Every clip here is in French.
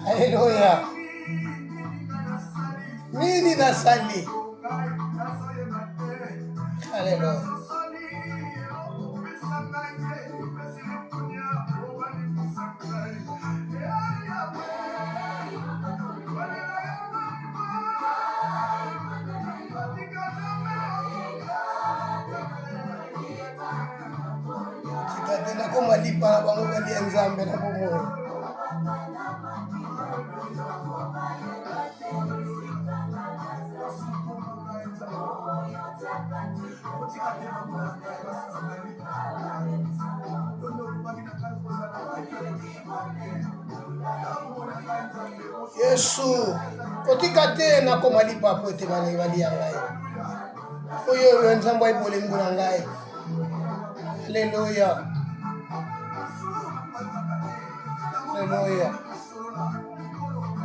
Haleluya. Nini nasali? Haleluya. Sikatena ko malipa na bango kali Nzambe na bomoyo. Yesu kotika te na ko malipa po te bana bali yangai. Oyo Nzambe ay bole nguna ngai. Haleluya. Haleluya.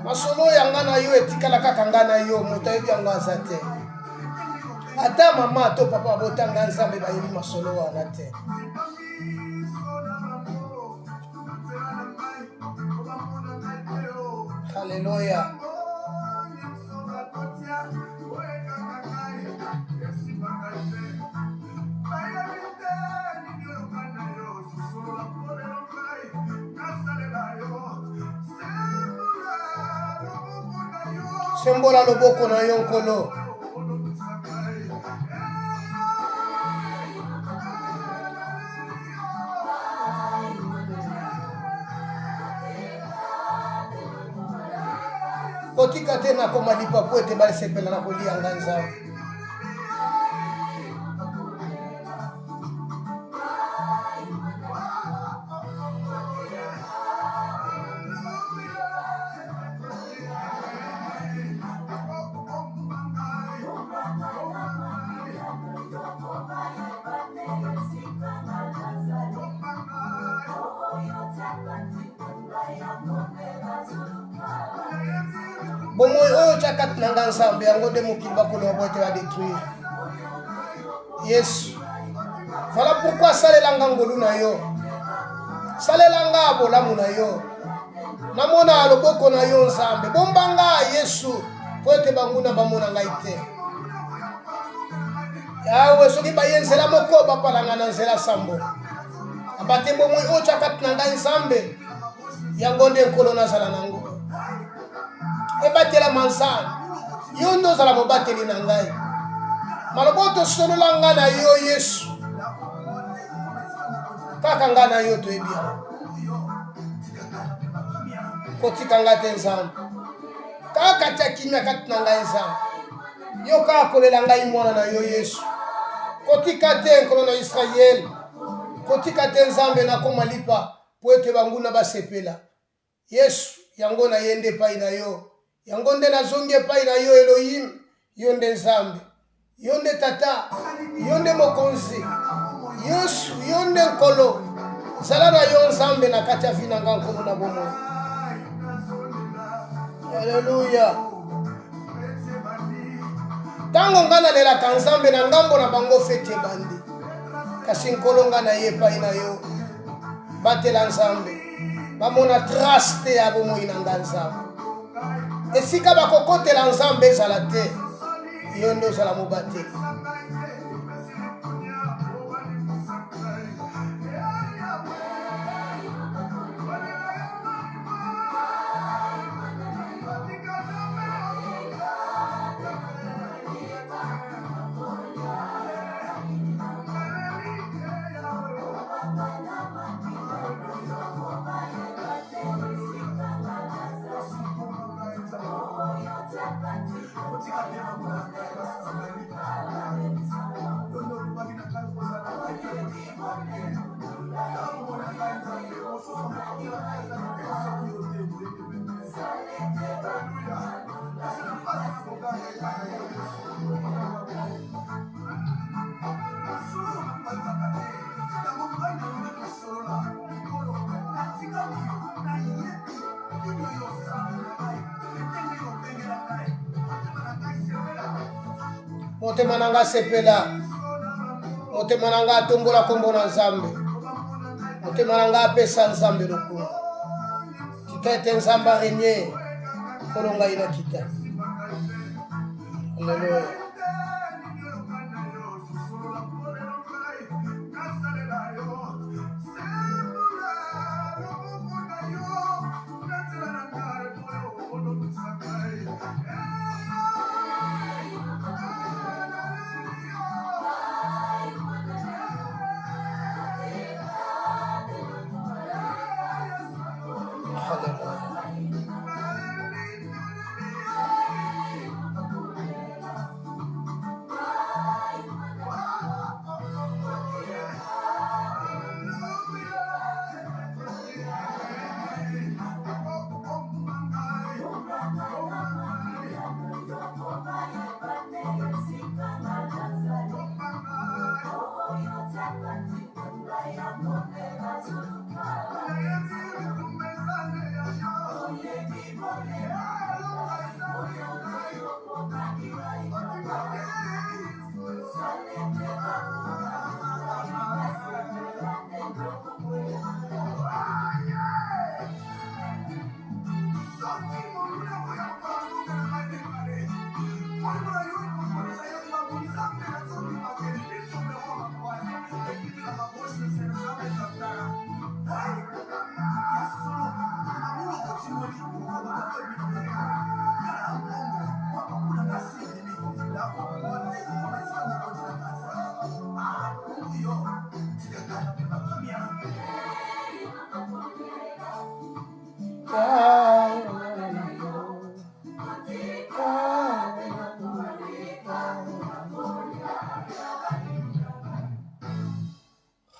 Masolo yanga na yo etikala kaka nga na yo moto ayebi yango aza te. Ata mama to papa botanga Nzambe bayebi masolo wana te. Haleluya. Sembola loboko na yo nkolo. Kotika te na komalipa po ete basepela na kolia nga Nzambe. Bomoy oyo chakat nanga Nzambe yango nde mokili bakolo bote va détruire. Yesu. Voilà pourquoi salelanga ngolu na yo. Salelanga bolamu na yo. Namona loboko na yo Nzambe. Bombanga Yesu po ete banguna bamona ngai te. Yawe soki bayenzela moko bapalanga na nzela sambo. Abate bomoy oyo chakat nanga Nzambe yango nde nkolo nazala nango. Ebatela mansana yo ndo zala mobateli na ngai maloboto solola nga na yo Yesu kaka nga na yo toyebi kotika nga te Nzambe kaka tia kimia kati na ngai Nzambe yo kaka kolela ngai mwana na yo Yesu kotika te nkolo na Israel kotika te Nzambe nakoma lipa po ete banguna basepela Yesu yango na yende pai na yo yango nde nazongi epai na yo Elohim yo nde Nzambe yo nde tata yo nde mokonzi Yesu yo nde nkolo zala na yo Nzambe na kati ya vi na nga nkolo na bomoi. Haleluya. Tango nga nalelaka Nzambe na ngambo na bango fete ebandi kasi nkolo nga na ye epai na yo batela Nzambe bamona trace te ya bomoi na nga Nzambe esika bakokotela Nzambe ezala te yo nde ozala mobateli. motema nanga sepela, motema nanga atombola kombo na Nzambe, motema nanga apesa Nzambe lokumu. Tika ete Nzambe arenye kolonga ina kita. Haleluya.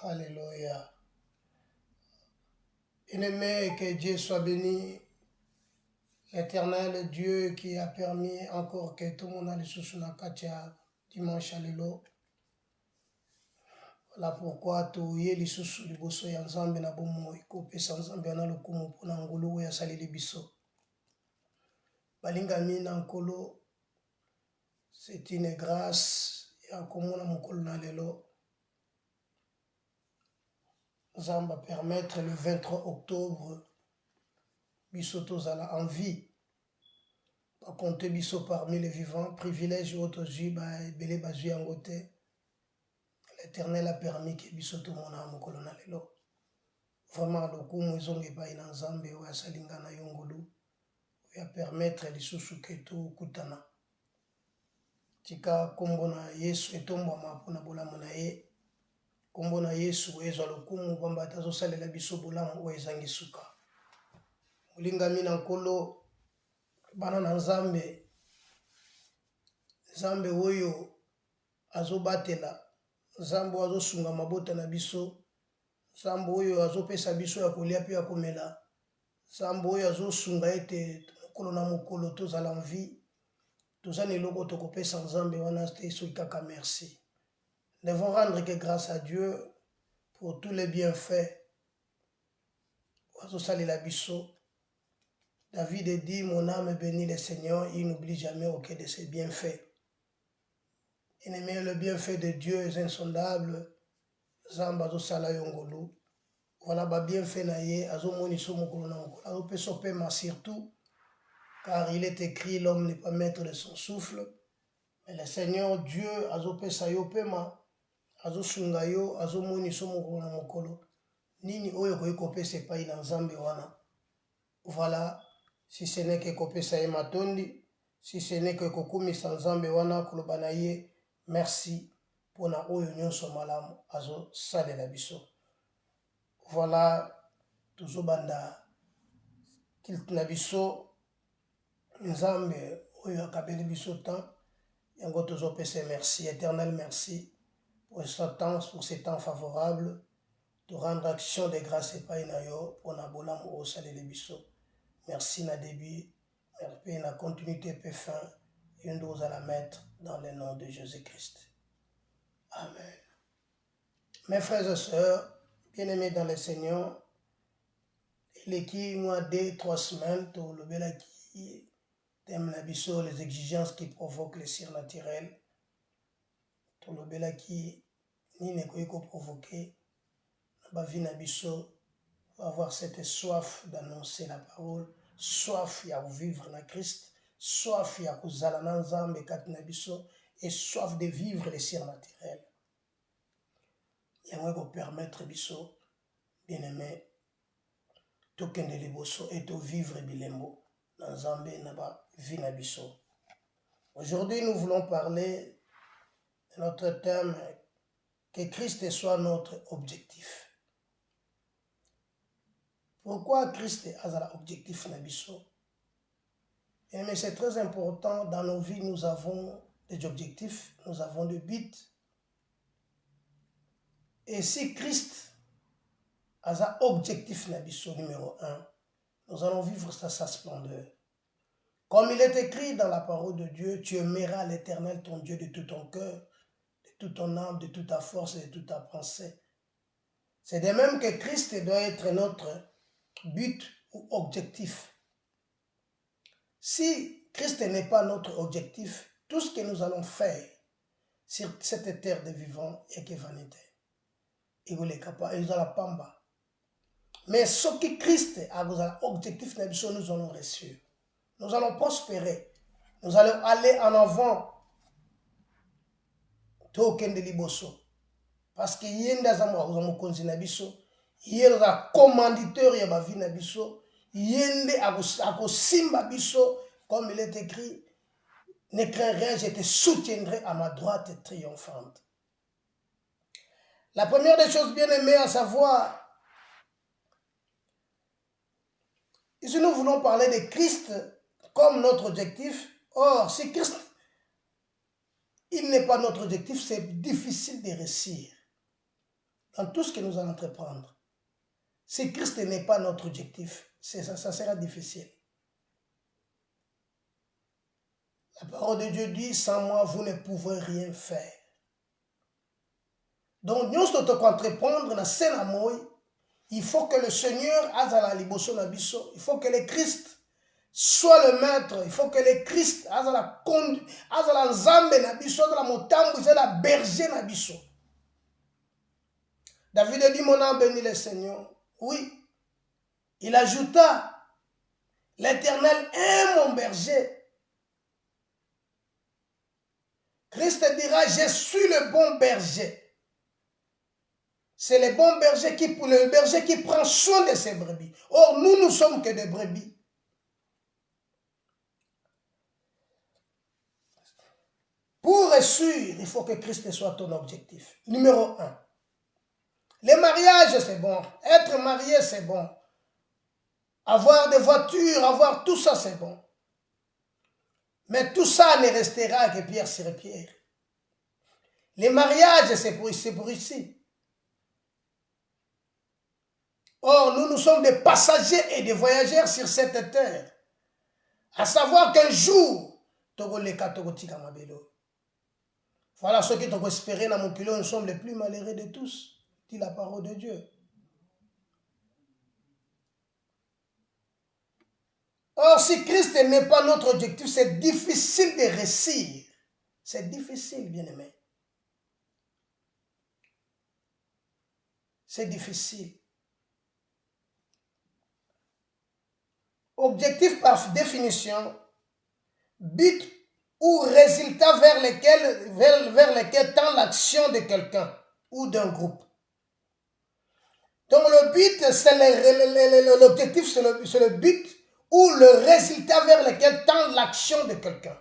Alléluia. Bien-aimé, que Dieu soit béni. L'éternel Dieu qui a permis encore que tout le monde aille sous la katia dimanche à l'élo. Voilà pourquoi tout y est les sous les bosso et ensemble na bomo ikope sans ensemble na lokumu pona ngolo ya sali les biso. Balinga mina nkolo, c'est une grâce ya komona mokolo na lelo. Zamba permettre le 23 octobre biso tozala en vie. Pas compter biso parmi les vivants, privilège autoji ba ebele bazui yango te. L'Éternel a permis que biso to mona mokolo na lelo. Vraiment lokumu ezonge ba ina Nzambe oyo asalinga na yongolu. Ya permettre lisusu ke to kutana. Tika kombo na Yesu etombama mpona bolamu na ye. Kombo na Yesu ezwa lokumu pamba tazosalela biso bolamu oyo ezangi suka. Molingami na nkolo bana na Nzambe. Nzambe oyo azobatela, Nzambe oyo azosunga mabota na biso, Nzambe oyo azopesa biso ya kolia pe ya komela, Nzambe oyo azosunga ete mokolo na mokolo tozala en vie, toza na eloko tokopesa Nzambe wana te soki kaka merci. Nous devons rendre que grâce à Dieu pour tous les bienfaits. Azosalela biso. David dit, mon âme bénit le Seigneur, il n'oublie jamais aucun de ses bienfaits. Aimé, le bienfait de Dieu est insondable. Zamba azosala yongolu. Voilà ba bienfait na ye, azomoni so mokolo na mokolo. Azopeso pema surtout, car il est écrit, l'homme n'est pas maître de son souffle. Mais le Seigneur Dieu azopesa yo pema, azosunga yo, azomoni so mokolo na mokolo. Nini oyo koyi kopesa epai na Nzambe wana. Voilà, si ce n'est que kopesa ye matondi, si ce n'est que kokumisa Nzambe wana koloba na ye, merci pona oyo nyonso malamu azosalela biso. Voilà, tozobanda kilte na biso Nzambe oyo akabeli biso temps Yango toujours merci, éternel merci pour ces temps favorables de rendre action de grâce et pas nayo pour na bolam au salé biso. Merci na début, merci na continuité pe fin, et nous allons la mettre dans le nom de Jésus-Christ. Amen. Mes frères et sœurs, bien-aimés dans le Seigneur, il est qui moi 2-3 semaines tout le bel qui t'aime la biso les exigences qui provoquent les surnaturels, tout le bel qui ni ne ko provoquer ba vie na biso va avoir cette soif d'annoncer la parole, soif à vivre na Christ, soif à kozala na nzambe kati na biso et soif de vivre les surnaturels. Yango ko permettre biso bien-aimé tokende liboso et to vivre bilembo na nzambe na ba vie na biso. Aujourd'hui, nous voulons parler de notre thème que Christ soit notre objectif. Pourquoi Christ est l'objectif nabiso? Mais c'est très important dans nos vies, nous avons des objectifs, nous avons des buts. Et si Christ a l'objectif nabiso numéro 1, nous allons vivre sa splendeur. Comme il est écrit dans la parole de Dieu, tu aimeras l'Éternel ton Dieu de tout ton cœur, de toute ton âme, de toute ta force et de toute ta pensée. C'est de même que Christ doit être notre but ou objectif. Si Christ n'est pas notre objectif, tout ce que nous allons faire sur cette terre de vivants est que vanité. Il vous la pamba. Mais ce que Christ a l'objectif, nous allons réussir. Nous allons prospérer. Nous allons aller en avant. Token de liboso. Parce que yenda zamwa uzamukonzi na biso, yenda commanditeur ya bavi na biso, yende akosimba biso, comme il est écrit, ne crains rien, je te soutiendrai à ma droite triomphante. La première des choses bien aimées à savoir, ici nous voulons parler de Christ comme notre objectif. Or, si Christ, il n'est pas notre objectif, c'est difficile de réussir dans tout ce que nous allons entreprendre. Si Christ n'est pas notre objectif, ça sera difficile. La parole de Dieu dit, sans moi, vous ne pouvez rien faire. Donc, nous devons entreprendre dans scène à moi. Il faut que le Seigneur, il faut que le Christ soit le maître. Il faut que le Christ, David a dit, mon âme bénit le Seigneur. Oui. Il ajouta, l'Éternel est mon berger. Christ dira, je suis le bon berger. C'est le bon berger qui prend soin de ses brebis. Or, nous ne sommes que des brebis. Pour réussir, il faut que Christ soit ton objectif. Numéro 1. Le mariage, c'est bon. Être marié, c'est bon. Avoir des voitures, avoir tout ça, c'est bon. Mais tout ça ne restera que pierre sur pierre. Les mariages, c'est pour ici. Or, nous sommes des passagers et des voyageurs sur cette terre. À savoir qu'un jour, voilà ceux qui t'ont espéré dans mon kilo, nous sommes les plus malheureux de tous, dit la parole de Dieu. Or, si Christ n'est pas notre objectif, c'est difficile de réussir. C'est difficile, bien-aimé. C'est difficile. Objectif par définition, but ou résultat vers lequel tend l'action de quelqu'un ou d'un groupe. Donc le but, c'est l'objectif, c'est le but ou le résultat vers lequel tend l'action de quelqu'un.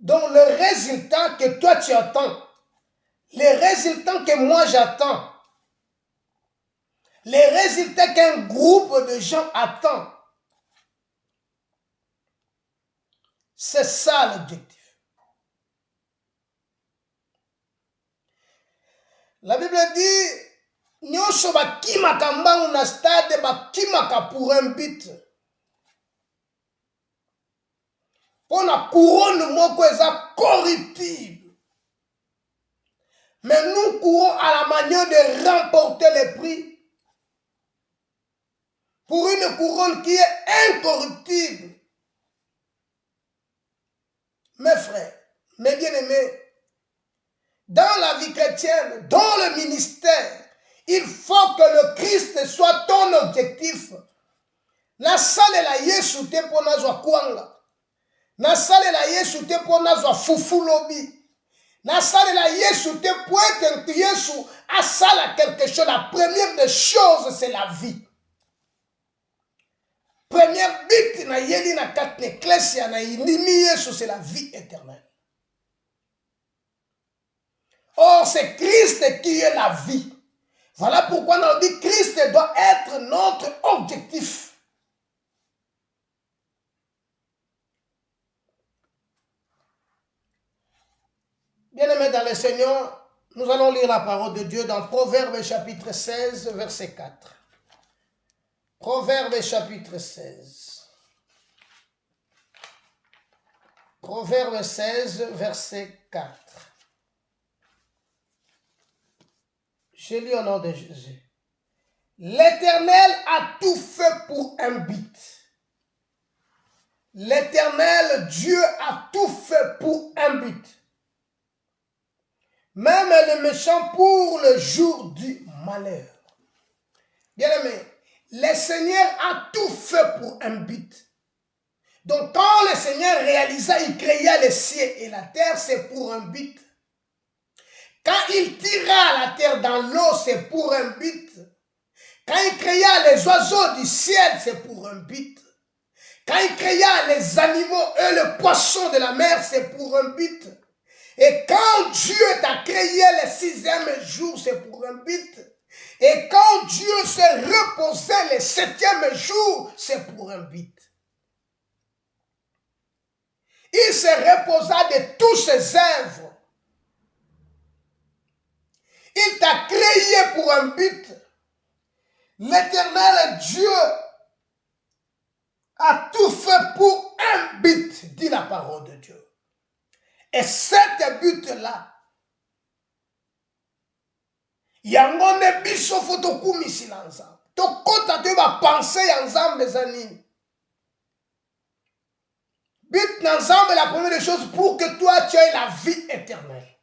Donc le résultat que toi tu attends, les résultats que moi j'attends, les résultats qu'un groupe de gens attend, C'est ça l'objectif. La Bible dit, nyonso bakimaka mbangu na stade bakimaka pour un but. Pour la couronne moko eza corruptible. Mais nous courons à la manière de remporter le prix pour une couronne qui est incorruptible. Mes frères, mes bien-aimés, dans la vie chrétienne, dans le ministère, il faut que le Christ soit ton objectif. Nasalela Yesu te po nazwa kwanga. Nasalela Yesu te po nazwa fufulobi. Nasalela Yesu te po ete Yesu asala quelque chose. La première des choses, c'est la vie. Première but na yeli na katne ecclesia na inimi Yesu, c'est la vie éternelle. Or, c'est Christ qui est la vie. Voilà pourquoi on dit que Christ doit être notre objectif. Bien-aimés dans le Seigneur, nous allons lire la parole de Dieu dans Proverbes chapitre 16, verset 4. Proverbes chapitre 16. Proverbes 16, verset 4. Je lis au nom de Jésus. L'Éternel a tout fait pour un but. L'Éternel Dieu a tout fait pour un but. Même le méchant pour le jour du malheur. Bien-aimé, le Seigneur a tout fait pour un but. Donc quand le Seigneur réalisa, il créa les cieux et la terre, c'est pour un but. Quand il tira la terre dans l'eau, c'est pour un but. Quand il créa les oiseaux du ciel, c'est pour un but. Quand il créa les animaux et le poisson de la mer, c'est pour un but. Et quand Dieu t'a créé le 6e jour, c'est pour un but. Et quand Dieu s'est reposé le 7e jour, c'est pour un but. Il se reposa de tous ses œuvres. Il t'a créé pour un but. L'Éternel Dieu a tout fait pour un but, dit la parole de Dieu. Et cet but-là, yango ne biso fo tokumisi na nzambe. Tokota te ba penser ya nzambe za nini. But na nzambe, la première des choses, pour que toi tu aies la vie éternelle.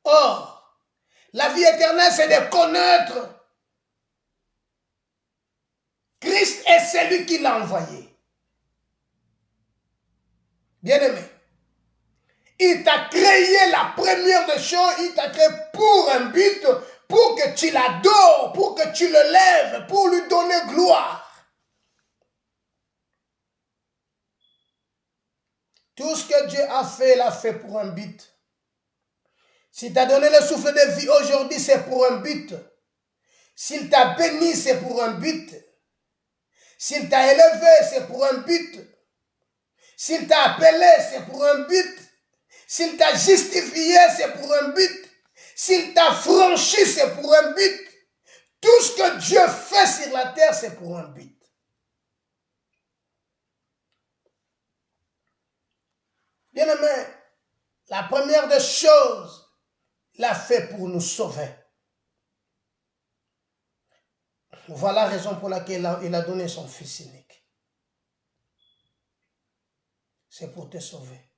Or, la vie éternelle, c'est de connaître Christ est celui qui l'a envoyé. Bien-aimé, il t'a créé la première des choses, il t'a créé pour un but, pour que tu l'adores, pour que tu le lèves, pour lui donner gloire. Tout ce que Dieu a fait, il a fait pour un but. S'il t'a donné le souffle de vie aujourd'hui, c'est pour un but. S'il t'a béni, c'est pour un but. S'il t'a élevé, c'est pour un but. S'il t'a appelé, c'est pour un but. S'il t'a justifié, c'est pour un but. S'il t'a franchi, c'est pour un but. Tout ce que Dieu fait sur la terre, c'est pour un but. Bien-aimé, la première des choses, il a fait pour nous sauver. Voilà la raison pour laquelle il a donné son Fils unique. C'est pour te sauver.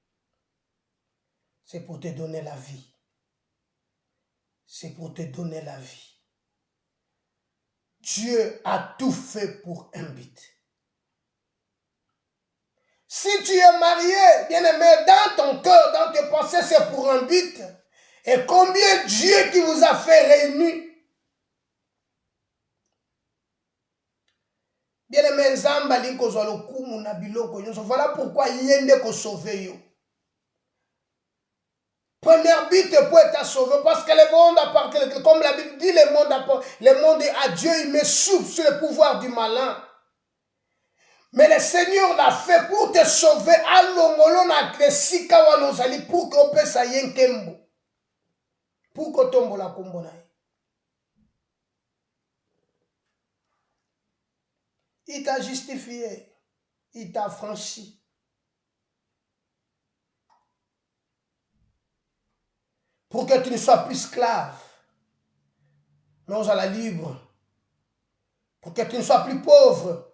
C'est pour te donner la vie. C'est pour te donner la vie. Dieu a tout fait pour un but. Si tu es marié, bien-aimé, dans ton cœur, dans tes pensées, c'est pour un but. Et combien Dieu qui vous a fait réunis. Bien-aimé, Nzamba liko zalokumu na biloko nyonso. Voilà pourquoi yende ko sauver yo. Premier but pour être sauvé, parce que le monde appartient, comme la Bible dit, le monde est à Dieu, il met souffle sur le pouvoir du malin. Mais le Seigneur l'a fait pour te sauver à l'ongolo na kesika wanozali pour que opesa yenkembo. Pour que tombe la kombo na ye. Il t'a justifié. Il t'a franchi. Pour que tu ne sois plus esclave. Mais on soit libre. Pour que tu ne sois plus pauvre.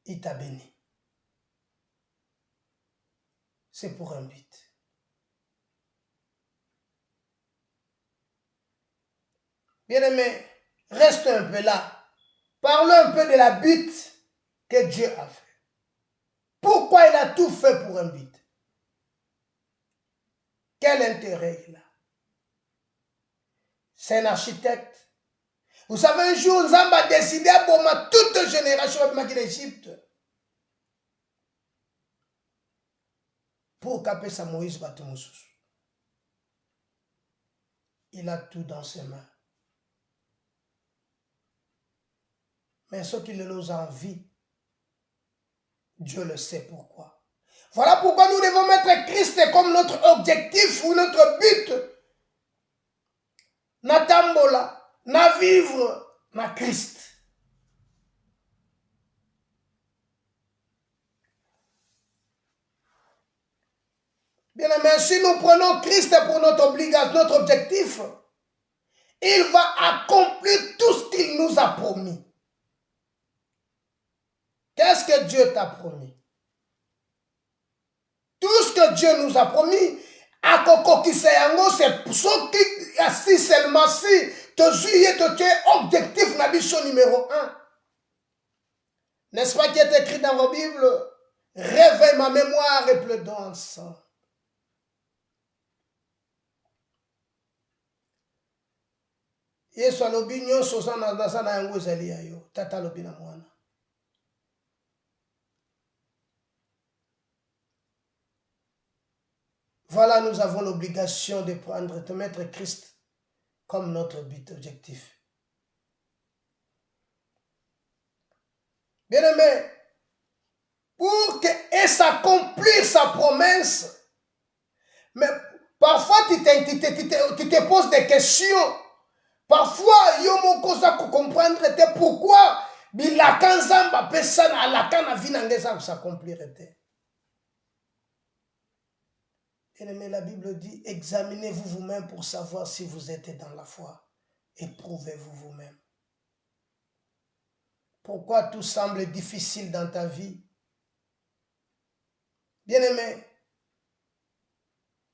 Il t'a béni. C'est pour un but. Bien-aimé, reste un peu là. Parlons un peu de la but que Dieu a fait. Pourquoi il a tout fait pour un but? Quel intérêt il a? C'est un architecte. Vous savez, un jour, Zamba a décidé pour toute génération de l'Égypte. Pour caper sa Moïse Batumoussous. Il a tout dans ses mains. Mais ce qu'il nous a envie, Dieu le sait pourquoi. Voilà pourquoi nous devons mettre Christ comme notre objectif ou notre but. Na tambola, na vivre, na Christ. Bien aimé, si nous prenons Christ pour notre obligation, notre objectif, il va accomplir tout ce qu'il nous a promis. Qu'est-ce que Dieu t'a promis? Tout ce que Dieu nous a promis, à Koko Kisayango, c'est ce qui, si seulement si, te juillet, tu es objectif, n'habitude numéro 1. N'est-ce pas qui est écrit dans vos Bibles? Réveille ma mémoire et pleure dans le sang. Yesu alobi nyonso oza na yango ezali ya yo. Tata alobi na mwana. Voilà, nous avons l'obligation de prendre, de mettre Christ comme notre but objectif. Bien-aimé, pour que s'accomplir sa promesse, mais parfois tu te poses des questions. Parfois, yo moko za comprendre pourquoi bilaka nzamba pesa na alaka na vie na ngeza s'accomplir était. Bien-aimé, la Bible dit, examinez-vous vous-même pour savoir si vous êtes dans la foi. Éprouvez-vous vous-même. Pourquoi tout semble difficile dans ta vie? Bien-aimé,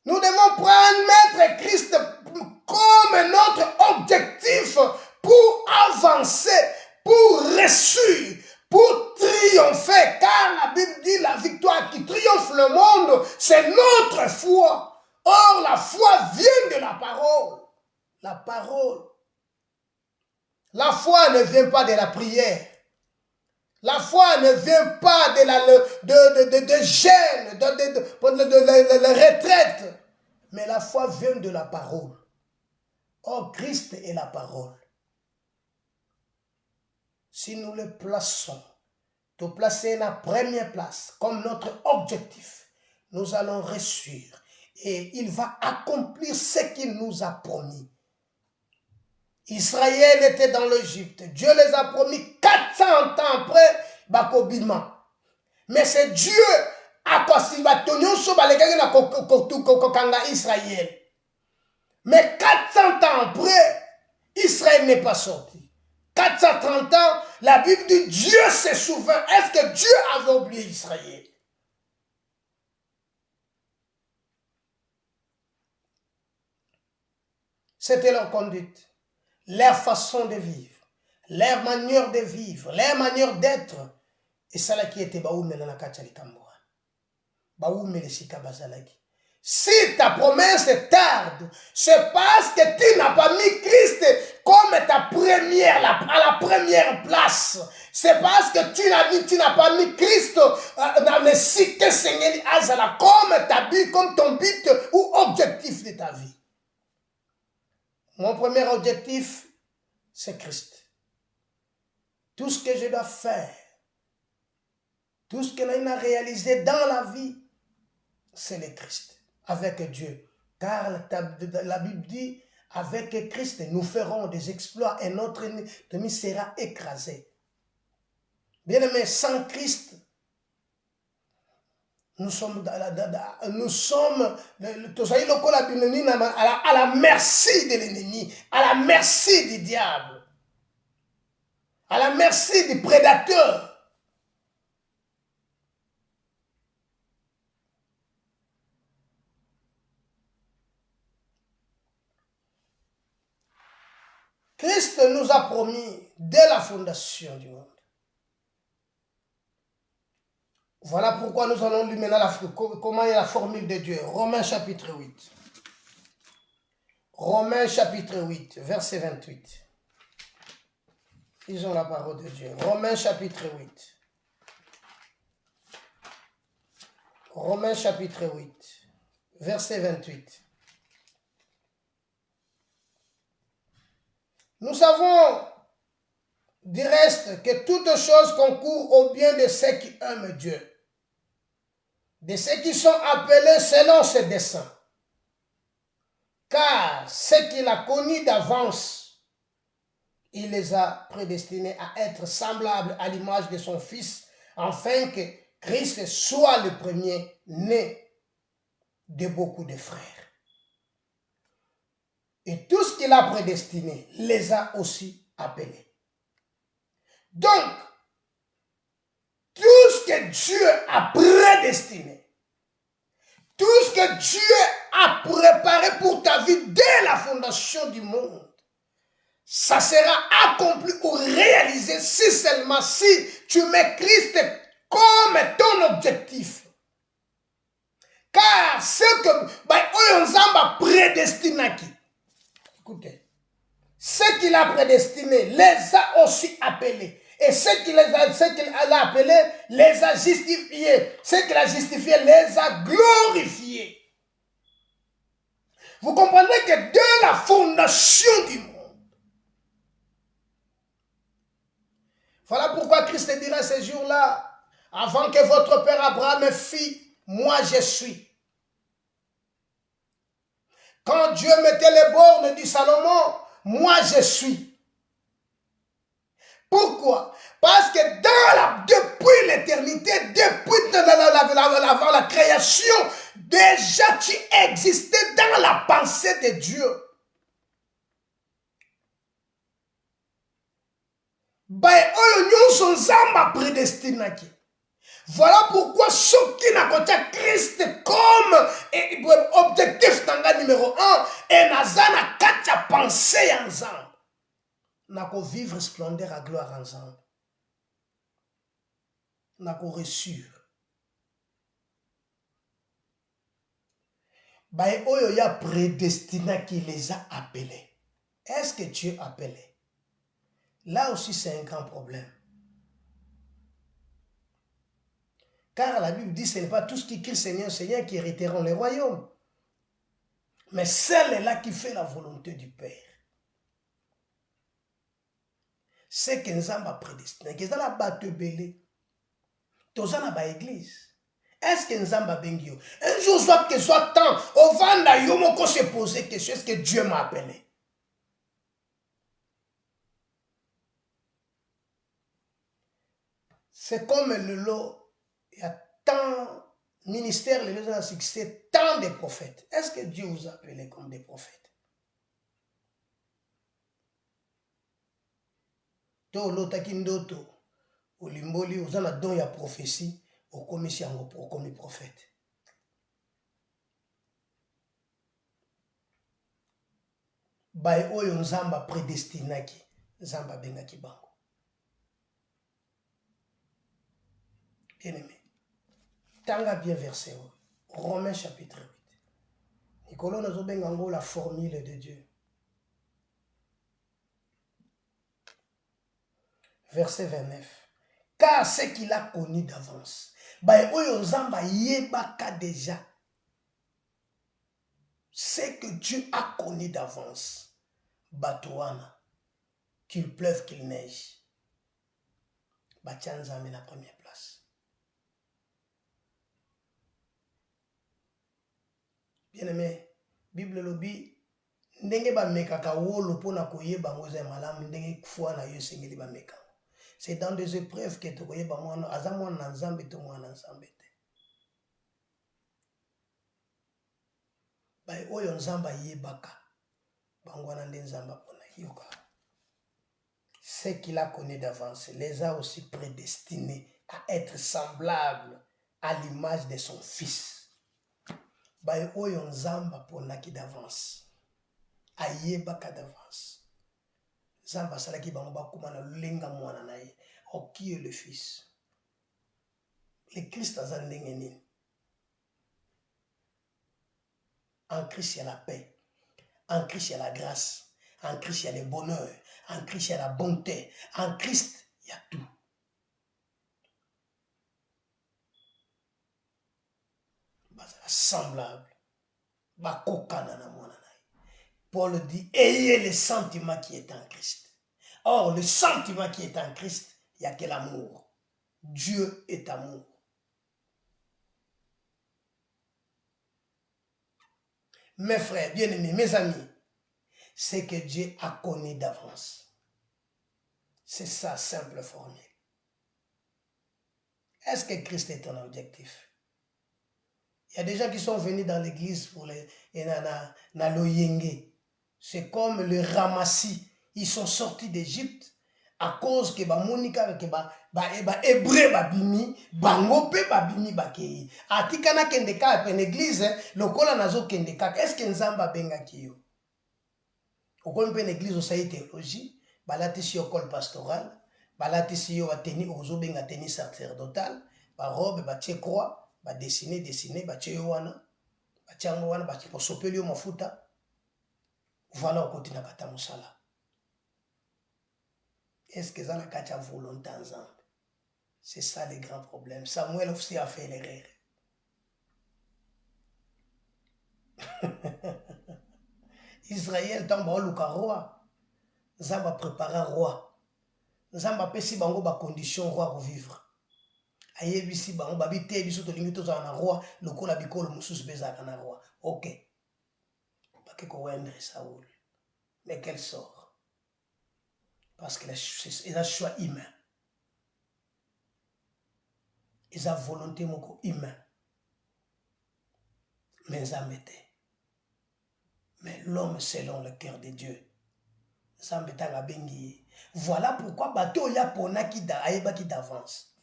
nous devons prendre mettre Christ comme notre objectif pour avancer, pour réussir, pour triompher. Car la Bible dit la victoire qui triomphe le monde, c'est notre foi. Or, la foi vient de la parole. La parole. La foi ne vient pas de la prière. La foi ne vient pas de la gêne, de retraite. Mais la foi vient de la parole. Or, Christ est la parole. Si nous le plaçons, de placer la première place comme notre objectif, nous allons réussir. Et il va accomplir ce qu'il nous a promis. Israël était dans l'Égypte. Dieu les a promis 400 ans après Bakobima. Mais c'est Dieu à quoi s'il va tenir Israël. Mais 400 ans après, Israël n'est pas sorti. 430 ans, la Bible dit Dieu se souvient. Est-ce que Dieu avait oublié Israël? C'était leur conduite, leur façon de vivre, leur manière de vivre, leur manière d'être. Et ça là qui était baoumé dans la kachalikamboa. Baoumé le shikabazalaki. Si ta promesse tarde, c'est parce que tu n'as pas mis Christ comme ta première, à la première place. C'est parce que tu n'as pas mis Christ dans le cycle Seigneur Azala comme ta but, comme ton but ou objectif de ta vie. Mon premier objectif, c'est Christ. tout ce que je dois faire, tout ce que l'on a réalisé dans la vie, c'est le Christ, avec Dieu. Car la Bible dit, avec Christ, nous ferons des exploits et notre ennemi sera écrasé. Bien aimé, sans Christ, nous sommes à la merci de l'ennemi, à la merci du diable, à la merci du prédateur. Christ nous a promis dès la fondation du monde. Voilà pourquoi nous allons lui maintenant comment est la formule de Dieu. Romains chapitre 8. Romains chapitre 8, verset 28. Ils ont la parole de Dieu. Romains chapitre 8. Romains chapitre 8, verset 28. Nous savons du reste que toutes choses concourent au bien de ceux qui aiment Dieu, de ceux qui sont appelés selon ses desseins. Car ceux qu'il a connus d'avance, il les a prédestinés à être semblables à l'image de son Fils, afin que Christ soit le premier-né de beaucoup de frères. Et tout ce qu'il a prédestiné les a aussi appelés. Donc, tout ce que Dieu a prédestiné, tout ce que Dieu a préparé pour ta vie dès la fondation du monde, ça sera accompli ou réalisé si seulement si tu mets Christ comme ton objectif. Car ce que Nzambe a prédestiné, écoutez, ce qu'il a prédestiné les a aussi appelés. Et ce qu'il a appelés les a justifiés. Ce qu'il a justifié les a glorifiés. Vous comprenez que dès la fondation du monde, voilà pourquoi Christ dira ces jours-là, avant que votre père Abraham fît, moi je suis. Quand Dieu mettait les bornes du Salomon, moi je suis. Pourquoi? Parce que depuis l'éternité, depuis avant la création, déjà tu existais dans la pensée de Dieu. Voilà pourquoi ceux qui n'ont Christ comme objectif numéro 1 et n'a pas pensé ensemble. Nako vivre splendeur à gloire ensemble. Nako reçu. Oyo ya prédestiné qui les a appelés. Est-ce que Dieu a appelé? Là aussi c'est un grand problème. Car la Bible dit que ce n'est pas tous qui crient Seigneur, Seigneur qui hériteront le royaume. Mais celle-là qui fait la volonté du Père. C'est que Nzambe a prédestiné. Que Nzambe a battu belé. Tozana ba église. Est-ce que Nzamba Bengio? Un jour, soit que soit temps, au Vanda Yomoko se poser question, est-ce que Dieu m'a appelé? C'est comme le lot, il y a tant de ministères, les gens ont succès, tant de prophètes. Est-ce que Dieu vous a appelé comme des prophètes? To lotaki ndoto, olimboli, vous en a don ya prophétie, au commission, au commis prophète. Bae oyo Nzamba prédestinaki, Nzamba bengaki bango. Bien aimé, tanga bien verset Romains chapitre 8. Nicolas nous bengango la formule de Dieu. Verset 29. Car ce qu'il a connu d'avance, bae oyo Nzamba yebaka déjà. Ce que Dieu a connu d'avance. Batouana, qu'il pleuve, qu'il neige. batia nzambe na première place. Bien aimé, Bible lobi ndenge ba mekaka wolo pona koyeba ngoza malamu ndenge foi na yo sengeli ba meka. C'est dans des épreuves que tu koyeba mwana azamwana na nzambe to mwana nzambe te. Ba oyo nzamba yebaka bangwana nde nzamba pona yoka. Ce qu'il a connu d'avance les a aussi prédestinés à être semblables à l'image de son fils. Ba oyo nzamba pona ki d'avance. Ayebaka d'avance. Nzamba salaki bango bakuma na lulenga mwana na ye. Oh, qui est le fils? Le Christ aza ndenge nini? En Christ il y a la paix. En Christ il y a la grâce. En Christ il y a le bonheur. En Christ il y a la bonté. En Christ il y a tout. Bazala semblable. Bakokana na mwana na ye. Paul dit, ayez le sentiment qui est en Christ. Or, le sentiment qui est en Christ, il n'y a que l'amour. Dieu est amour. Mes frères, bien-aimés, mes amis, c'est que Dieu a connu d'avance. C'est ça, simple formule. Est-ce que Christ est ton objectif? Il y a des gens qui sont venus dans l'église pour les loyenge. C'est comme le ramassis. Ils sont sortis d'Égypte à cause que Monica que hébreu babimi bangope babimi bakei. Atikana kendeka en église lokola nazo kendeka. Est-ce que nzamba benga kiyo? Okon pe l'église au saï théologie, balati si école pastorale, balati si yo ateni ozo benga teni sacerdotal, ba robe ba tie croix. Ba dessiner ba wana ba tiango wana ba sopeli yo mafuta voilà okoti na kata musala. Est-ce que ça na kacha volonté ensemble? C'est ça le grand problème. Samuel aussi a fait l'erreur. Israël tamba oluka roi, Zamba prépara roi, Zamba pesi bango ba condition roi pour vivre. Ayebisi bango babi te biso to lingi to za na roi lokola bikolo mususu bezaka na roi. OK. Bake ko wendre Saoul. Mais quel sort? Parce qu'il a choix humain. Il a volonté moko humain. Mais Zambete. Mais l'homme selon le cœur de Dieu. Zambeta la bengi. Voilà pourquoi bateau ya pona ki da aeba ki d'avance.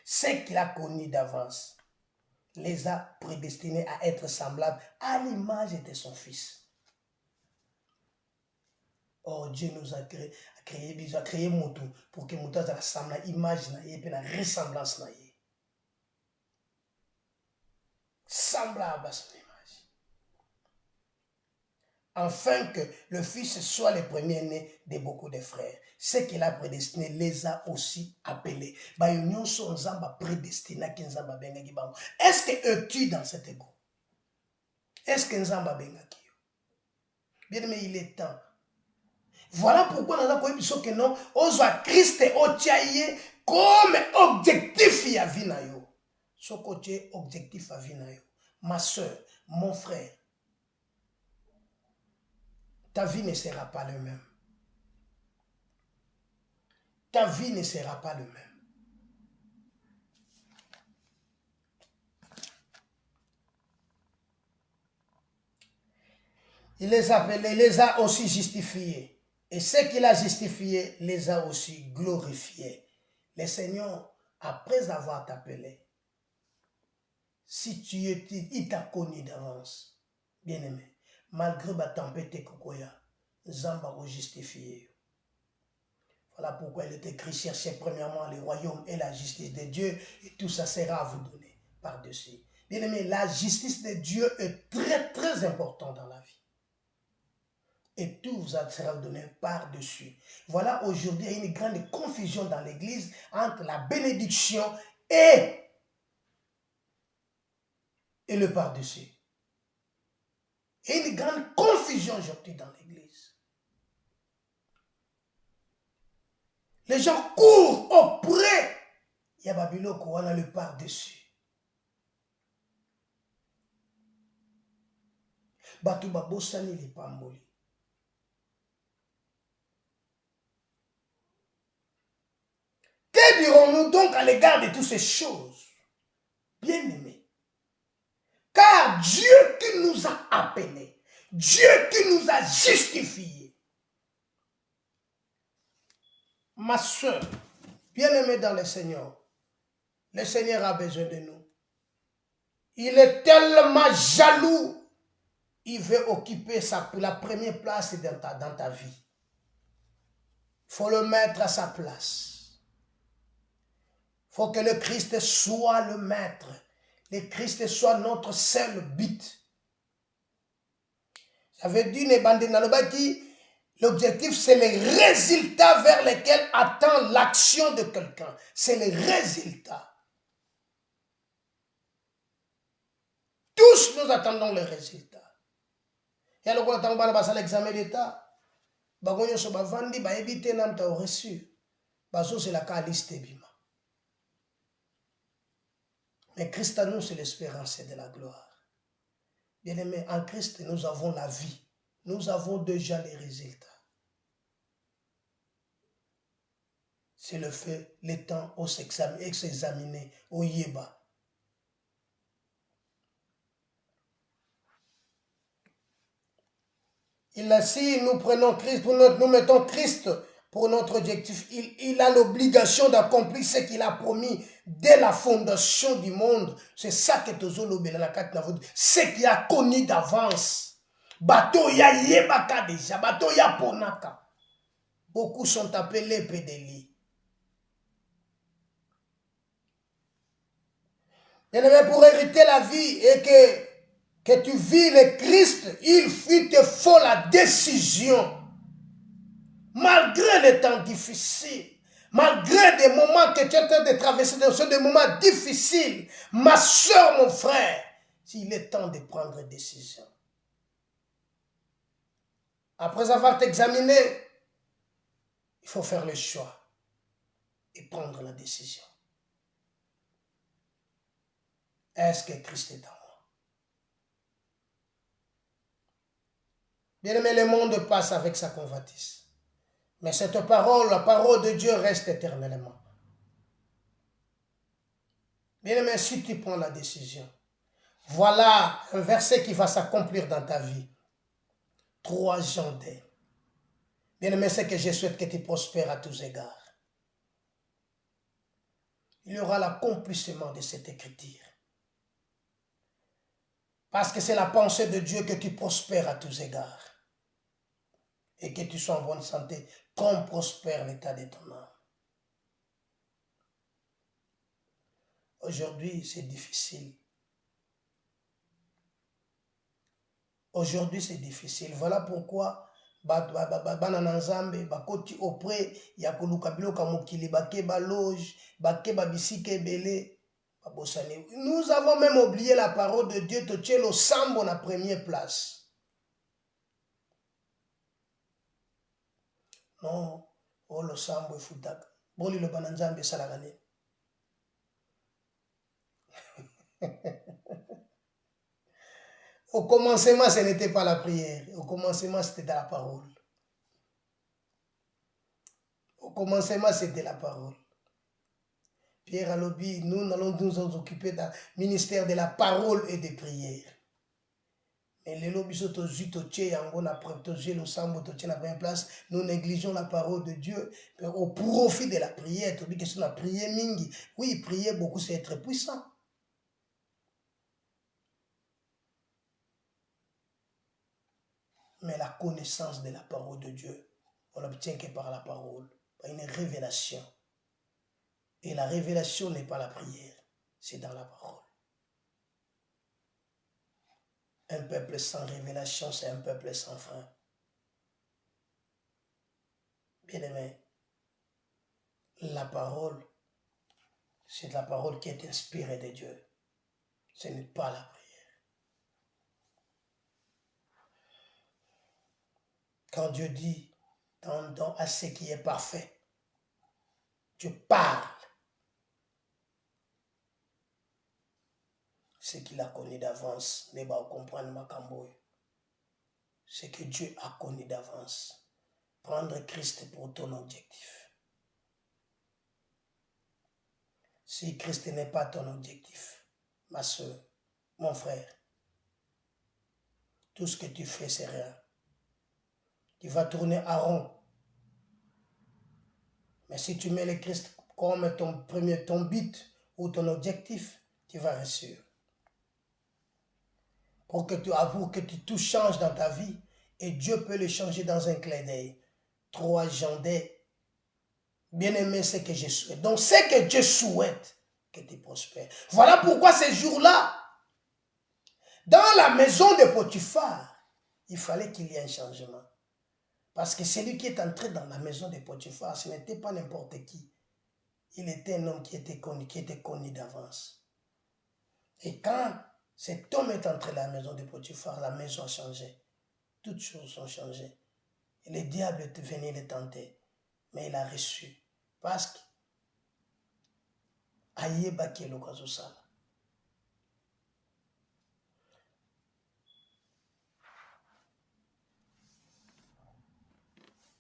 Ce qu'il a connu d'avance les a prédestinés à être semblables à l'image de son fils. Oh, Dieu nous a créé Moutou pour que Moutou ressemble à l'image et la ressemblance. Semblable à son image. Afin que le fils soit le premier-né de beaucoup de frères. Ce qu'il a prédestiné les a aussi appelés. Est-ce que es-tu dans cet égo? Est-ce que Nzamba bengaki? Bien aimé, il est temps. Voilà pourquoi nous avons dit que non, Ozo Christ otiaye comme objectif ya vie na yo. Ce côté objectif à vie na yo. Ma soeur, mon frère, ta vie ne sera pas le même. Ta vie ne sera pas le même. Il les a appelés, les a aussi justifiés. Et ce qu'il a justifié, les a aussi glorifiés. Le Seigneur, après avoir t'appelé, si tu étais, il t'a connu d'avance, bien aimé, malgré la tempête et Kokoya, Zamba va justifier. Voilà pourquoi il est écrit, cherchez premièrement le royaume et la justice de Dieu, et tout ça sera à vous donner par-dessus. Bien aimé, la justice de Dieu est très très importante dans la vie. Et tout vous sera donné par-dessus. Voilà, aujourd'hui, il y a une grande confusion dans l'église entre la bénédiction et le par-dessus. Il y a une grande confusion aujourd'hui dans l'église. Les gens courent auprès. Il y a Babiloko, on a le par-dessus. Batu babosani li pamboli. Que dirons-nous donc à l'égard de toutes ces choses? Bien-aimés. Car Dieu qui nous a appelés, Dieu qui nous a justifiés. Ma soeur, bien-aimée dans le Seigneur a besoin de nous. Il est tellement jaloux. Il veut occuper la première place dans ta vie. Il faut le mettre à sa place. Il faut que le Christ soit le maître. Le Christ soit notre seul but. Ça veut dire, l'objectif, c'est les résultats vers lesquels attend l'action de quelqu'un. C'est les résultats. Tous nous attendons les résultats. Et alors, quand on a l'examen d'État, on a évité de reçu. C'est la liste bima. Mais Christ à nous, c'est l'espérance et de la gloire. Bien-aimés, en Christ, nous avons la vie. Nous avons déjà les résultats. C'est le fait, le temps, au s'examiner, au yéba. Si nous prenons Christ, nous mettons Christ pour notre objectif, il a l'obligation d'accomplir ce qu'il a promis dès la fondation du monde. C'est ça que ce qu'il a connu d'avance. Bateau ya yebaka déjà, bateau ya ponaka. Beaucoup sont appelés pédéli. Et pour hériter la vie et que tu vis le Christ, il te faut la décision. Malgré les temps difficiles, malgré des moments que tu es en train de traverser, ce sont des moments difficiles, ma soeur, mon frère, s'il est temps de prendre une décision. Après avoir t'examiné, il faut faire le choix et prendre la décision. Est-ce que Christ est en moi? Bien aimé, le monde passe avec sa convoitise. Mais cette parole, la parole de Dieu reste éternellement. Bien aimé, si tu prends la décision, voilà un verset qui va s'accomplir dans ta vie. 3 Jean 2. Bien aimé, c'est que je souhaite que tu prospères à tous égards. Il y aura l'accomplissement de cette écriture. Parce que c'est la pensée de Dieu que tu prospères à tous égards. Et que tu sois en bonne santé, comme prospère l'état de ton âme. Aujourd'hui, c'est difficile. Aujourd'hui, c'est difficile. Voilà pourquoi banananzambe bakoti auprès ya koluka biloka mokili bakeba loge, bakeba bisika ebele. Nous avons même oublié la parole de Dieu, totie le sambo na première place. Non, oh le sambo efutaka. Boli le bananzambe salagane. Au commencement, ce n'était pas la prière. Au commencement, c'était la parole. Au commencement, c'était la parole. Pierre Alobi, nous allons nous occuper d'un ministère de la parole et des prières. Mais les lobbies sont au place. Nous négligeons la parole de Dieu au profit de la prière. Tu dis que c'est la prière mingi. Oui, prier beaucoup, c'est être puissant. Mais la connaissance de la parole de Dieu, on l'obtient que par la parole, par une révélation. Et la révélation n'est pas la prière, c'est dans la parole. Un peuple sans révélation, c'est un peuple sans frein. Bien-aimé, la parole, c'est la parole qui est inspirée de Dieu. Ce n'est pas la prière. Quand Dieu dit, tendons à ce qui est parfait, Dieu parle. Ce qu'il a connu d'avance, ne va comprendre ma camboy. Ce que Dieu a connu d'avance. Prendre Christ pour ton objectif. Si Christ n'est pas ton objectif, ma soeur, mon frère, tout ce que tu fais, c'est rien. Tu vas tourner à rond. Mais si tu mets le Christ comme ton but ou ton objectif, tu vas réussir. Pour que tout change dans ta vie, et Dieu peut le changer dans un clin d'œil. 3 Jean. Bien aimé, c'est que je souhaite. Donc, c'est que Dieu souhaite que tu prospères. Voilà pourquoi ces jours-là, dans la maison de Potiphar, il fallait qu'il y ait un changement. Parce que celui qui est entré dans la maison de Potiphar, ce n'était pas n'importe qui. Il était un homme qui était connu d'avance. Et quand cet homme est entré dans la maison de Potiphar, la maison a changé. Toutes choses ont changé. Et le diable est venu le tenter. Mais il a reçu. Parce que Ayeba qui est le Kazosala.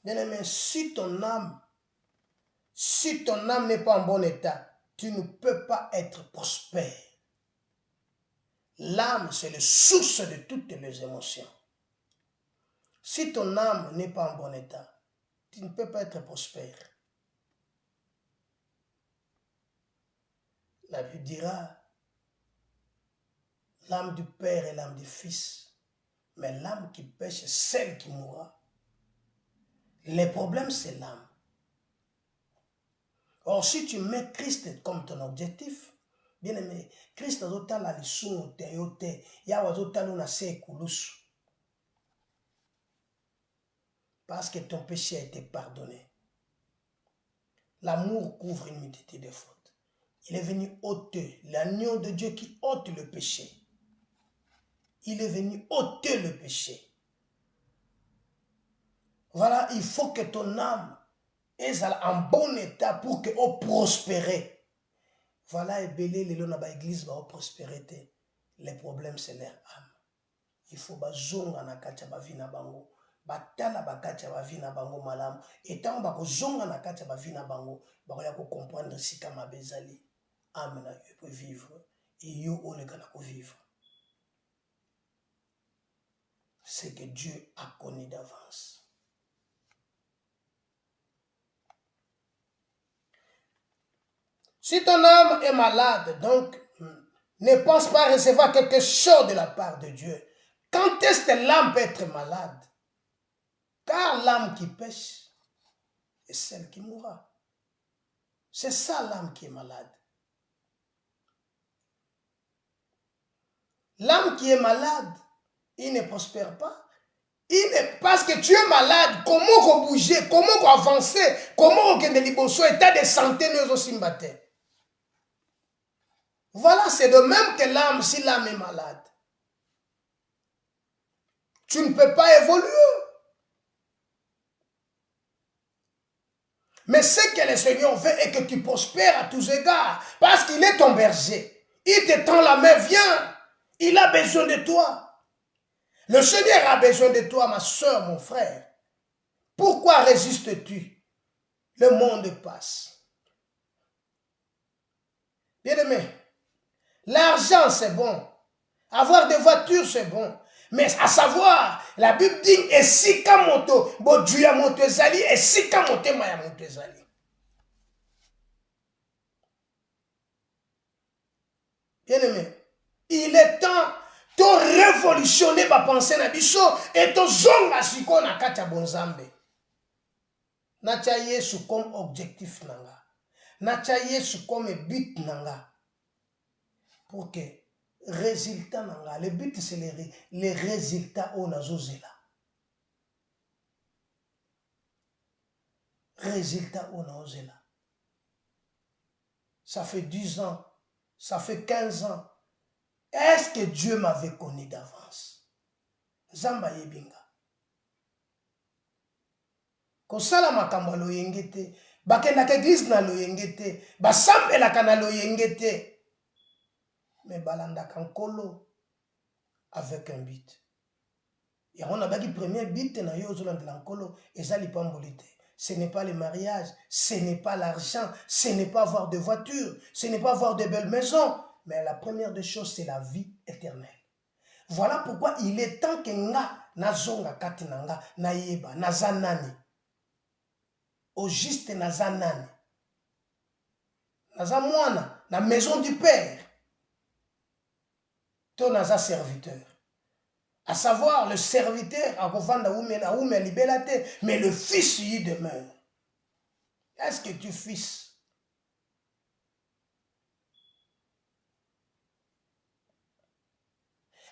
Bien-aimé, si ton âme n'est pas en bon état, tu ne peux pas être prospère. L'âme, c'est la source de toutes les émotions. Si ton âme n'est pas en bon état, tu ne peux pas être prospère. La Bible dira, l'âme du Père et l'âme du Fils, mais l'âme qui pêche, celle qui mourra. Le problème, c'est l'âme. Or, si tu mets Christ comme ton objectif, bien aimé, Christ a d'autant la leçon, il a d'autant la séculusu. Parce que ton péché a été pardonné. L'amour couvre une multitude de fautes. Il est venu ôter l'agneau de Dieu qui ôte le péché. Il est venu ôter le péché. Voilà, il faut que ton âme est en bon état pour que tu prospères. Voilà, et belé, les gens dans l'église va prospérité. Les problèmes, c'est leur âme. Il faut bazonga na kati ya bavina bango. Batala bakati ya bavina bango malamu. Et tant bakozonga na kati ya bavina bango, bakoya ko comprendre si kama bezali. Âme na yo peut vivre. Et yo oleka na ko vivre. C'est que Dieu a connu d'avance. Si ton âme est malade, donc ne pense pas recevoir quelque chose de la part de Dieu. Quand est-ce que l'âme peut être malade? Car l'âme qui pêche est celle qui mourra. C'est ça l'âme qui est malade. L'âme qui est malade, il ne prospère pas. Parce que tu es malade, comment bouger, comment avancer, comment on liboso, état de santé nous aussi battre. Voilà, c'est de même que l'âme, si l'âme est malade. Tu ne peux pas évoluer. Mais ce que le Seigneur veut est que tu prospères à tous égards. Parce qu'il est ton berger. Il te tend la main, viens. Il a besoin de toi. Le Seigneur a besoin de toi, ma soeur, mon frère. Pourquoi résistes-tu? Le monde passe. Bien-aimé, l'argent c'est bon. Avoir des voitures c'est bon. Mais à savoir, la Bible dit, et si kamoto, boduya moto ezali, et si kamote maya moto ezali. Bien-aimé, il est temps de révolutionner ma pensée na biso et de zonga siko na katia bonzambe. Natia Yesu comme objectif nanga. Natia Yesu comme but nanga. Pour que résultat nanga. Le but c'est les résultats au nazozela. Résultat au nazozela. Ça fait 10 ans. Ça fait 15 ans. Est-ce que Dieu m'avait connu d'avance? Zamba yebinga. Kosala makambo yengete, bakendaka église na loyenge te, basambelaka na loyenge te, mais balandaka nkolo avec un but. Et on a dit premier but na yo ozolandela nkolo eza lipamboli te. Ce n'est pas le mariage, ce n'est pas l'argent, ce n'est pas avoir de voiture, ce n'est pas avoir de belles maisons, mais la première des choses, c'est la vie éternelle. Voilà pourquoi il est temps que nga nazonga kati nanga nayeba nazanani. Au juste nazanani. Naza mwana na maison du Père. To naza serviteur. À savoir le serviteur à kovanda oume libelate, mais le fils y demeure. Est-ce que tu fils?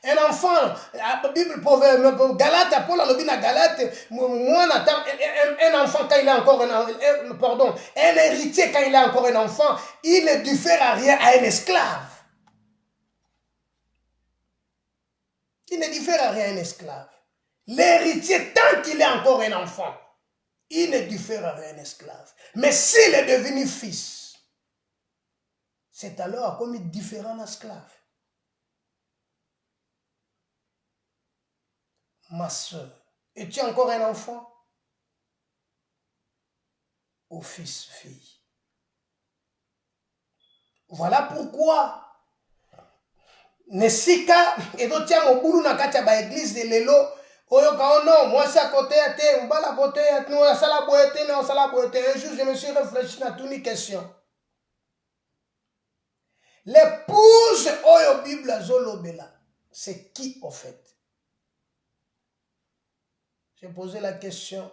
Un enfant, la Bible proverbe, Galate, Paul a dit dans Galate, un enfant quand il est encore un héritier quand il est encore un enfant, il ne diffère à rien à un esclave. Il ne diffère à rien à un esclave. L'héritier, tant qu'il est encore un enfant, il ne diffère à rien à un esclave. Mais s'il est devenu fils, c'est alors comme il diffère un esclave. Ma soeur, es-tu encore un enfant? Ou fils, fille? Voilà pourquoi Nesika ezotia mobulu na kati ya ba église de lelo oyo ka non moi c'est à côté ya te mbala côté ya te no sala boete no sala boete. Un jour je me suis réfléchi à toute une question. L'épouse oyo Bible azolobela, c'est qui au fait? J'ai posé la question.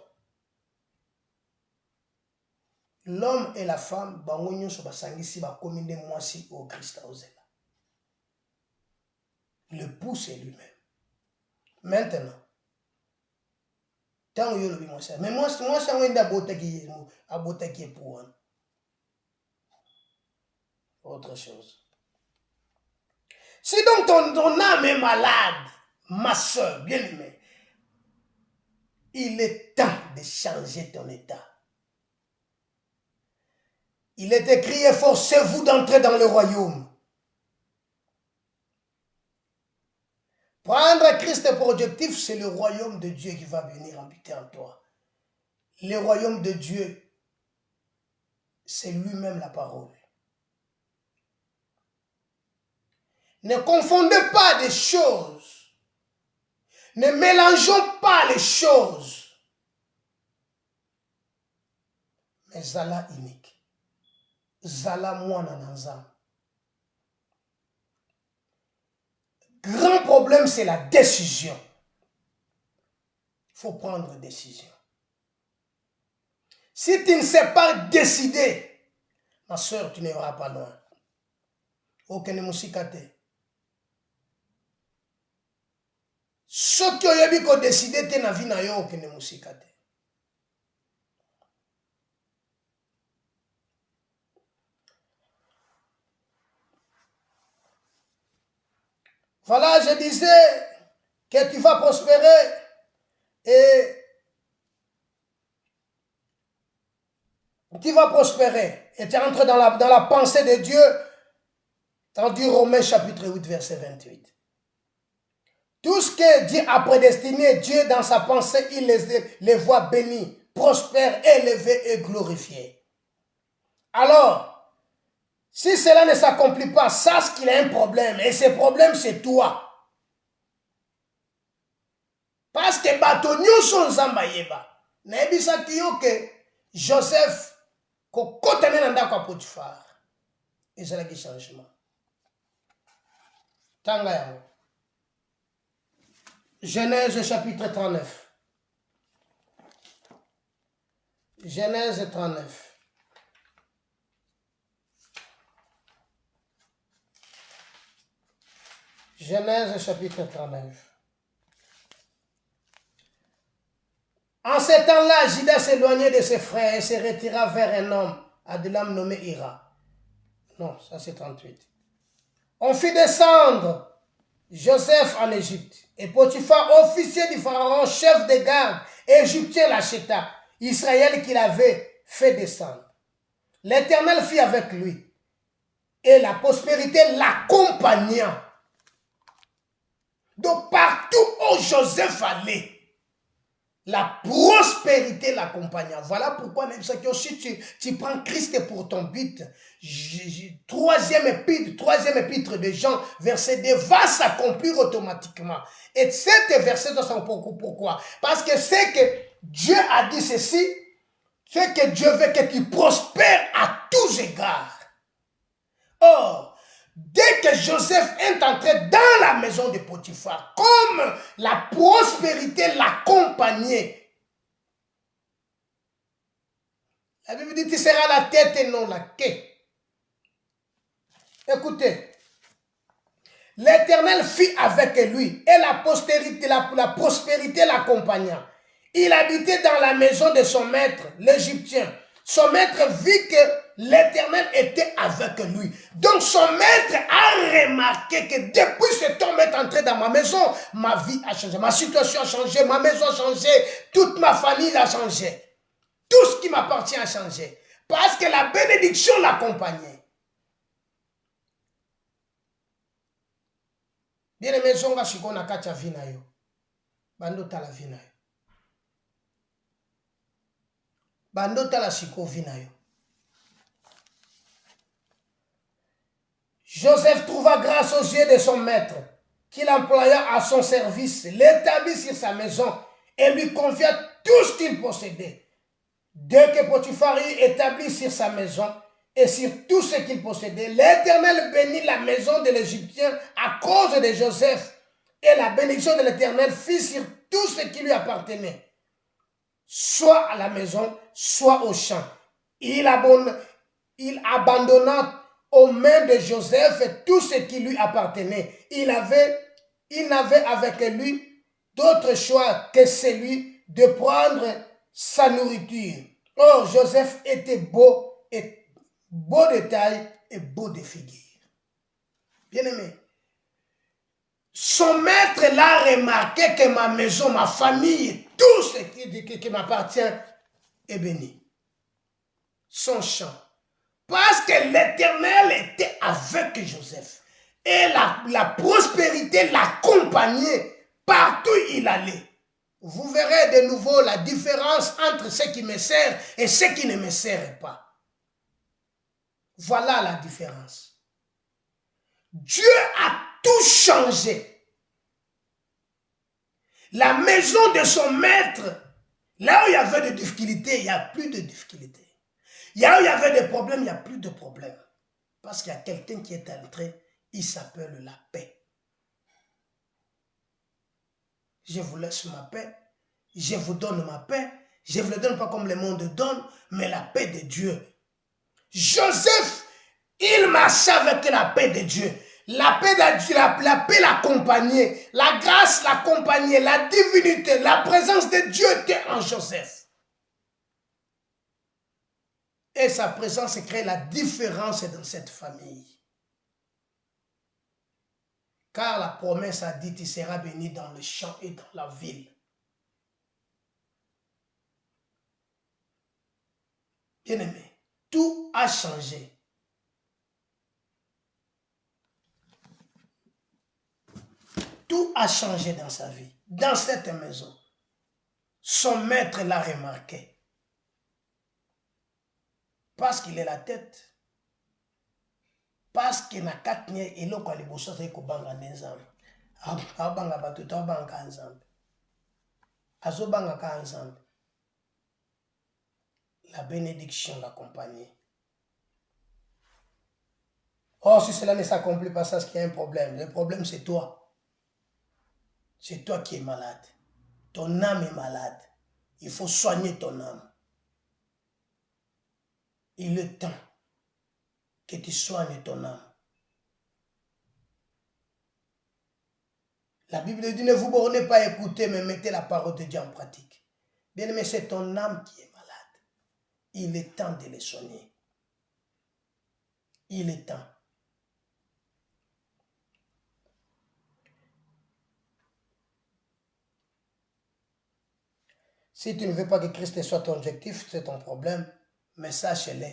L'homme et la femme bango nyonso basangisi bakomi nde mwasi au Christ ozela. L'époux c'est lui-même. Maintenant, tant que je moi ça, mais moi c'est un abotaki pour autre chose. Si donc ton âme est malade, ma soeur bien-aimée, il est temps de changer ton état. Il est écrit, efforcez-vous d'entrer dans le royaume. Prendre Christ pour objectif, c'est le royaume de Dieu qui va venir habiter en toi. Le royaume de Dieu, c'est lui-même la parole. Ne confondez pas des choses. Ne mélangeons pas les choses. Mais zala unique. Zala mwana nanzam. Grand problème, c'est la décision. Il faut prendre une décision. Si tu ne sais pas décider, ma soeur, tu n'iras pas loin. Aucun mousikate. Ce qui a dit qu'on décide, tu n'as vu aucun mousikate. Voilà, je disais que tu vas prospérer et tu vas prospérer et tu entres dans la pensée de Dieu. Dans Romains chapitre 8, verset 28. Tout ce que Dieu a prédestiné, Dieu dans sa pensée, il les voit bénis, prospères, élevés et glorifiés. Alors, si cela ne s'accomplit pas, sache qu'il y a un problème. Et ce problème, c'est toi. Parce que Batonio son Zambayeba. Nebisa que Joseph, kokotane nanda kwa Potifar. Et c'est là qui changement. Tanga. Genèse chapitre 39. Genèse 39. Genèse chapitre 39. En ce temps-là, Judas s'éloignait de ses frères et se retira vers un homme, Adulam nommé Ira. Non, ça c'est 38. On fit descendre Joseph en Égypte. Et Potiphar, officier du pharaon, chef de garde, égyptien, l'acheta. Israël qui l'avait fait descendre. L'Éternel fut avec lui et la prospérité l'accompagna. Donc partout où Joseph allait, la prospérité l'accompagna. Voilà pourquoi même ça que si tu prends Christ pour ton but, troisième épître de Jean, verset 2, va s'accomplir automatiquement. Et cet verset doit s'accomplir. Pourquoi? Parce que c'est que Dieu a dit ceci, c'est que Dieu veut que tu prospères à tous égards. Or, dès que Joseph est entré dans la maison de Potiphar, comme la prospérité l'accompagnait, la Bible dit, tu seras la tête et non la queue. Écoutez, l'Éternel fit avec lui et la prospérité l'accompagna. Il habitait dans la maison de son maître, l'Égyptien. Son maître vit que l'Éternel était avec lui. Donc son maître a remarqué que depuis cet homme est entré dans ma maison, ma vie a changé, ma situation a changé, ma maison a changé, toute ma famille a changé. Tout ce qui m'appartient a changé. Parce que la bénédiction l'accompagnait. Bien aimé, zonga shiko na kacha vina yo. Bando tala vina yo. Bando tala shiko vina yo. Joseph trouva grâce aux yeux de son maître, qu'il employa à son service, l'établit sur sa maison et lui confia tout ce qu'il possédait. Dès que Potiphar eut établi sur sa maison et sur tout ce qu'il possédait, l'Éternel bénit la maison de l'Égyptien à cause de Joseph, et la bénédiction de l'Éternel fut sur tout ce qui lui appartenait, soit à la maison, soit au champ. Il abandonna aux mains de Joseph tout ce qui lui appartenait. Il n'avait avec lui d'autre choix que celui de prendre sa nourriture. Oh, Joseph était beau de taille et beau de figure. Bien aimé, son maître l'a remarqué que ma maison, ma famille, tout ce qui m'appartient est béni. Son champ. Parce que l'Éternel était avec Joseph. Et la prospérité l'accompagnait partout où il allait. Vous verrez de nouveau la différence entre ce qui me sert et ce qui ne me sert pas. Voilà la différence. Dieu a tout changé. La maison de son maître, là où il y avait des difficultés, il n'y a plus de difficultés. Là où il y avait des problèmes, il n'y a plus de problèmes. Parce qu'il y a quelqu'un qui est entré, il s'appelle la paix. Je vous laisse ma paix, je vous donne ma paix, je ne vous la donne pas comme le monde donne, mais la paix de Dieu. Joseph, il marchait avec la paix de Dieu. La paix de Dieu, la paix l'accompagnait, la grâce l'accompagnait, la divinité, la présence de Dieu était en Joseph. Et sa présence crée la différence dans cette famille. Car la promesse a dit, tu seras béni dans le champ et dans la ville. Bien-aimé, tout a changé. Tout a changé dans sa vie, dans cette maison. Son maître l'a remarqué. Parce qu'il est la tête. Parce qu'il n'a qu'à tenir et l'eau quand il bosse avec le banga n'ensemble. Abanga batuta abanga ensemble. Azobanga ka ensemble. La bénédiction l'accompagne. Oh, si cela ne s'accomplit pas, ça, c'est qu'il y a un problème. Le problème, c'est toi. C'est toi qui es malade. Ton âme est malade. Il faut soigner ton âme. Il est temps que tu soignes ton âme. La Bible dit, ne vous bornez pas à écouter, mais mettez la parole de Dieu en pratique. Bien aimé, c'est ton âme qui est malade. Il est temps de les soigner. Il est temps. Si tu ne veux pas que Christ soit ton objectif, c'est ton problème, mais sache-le,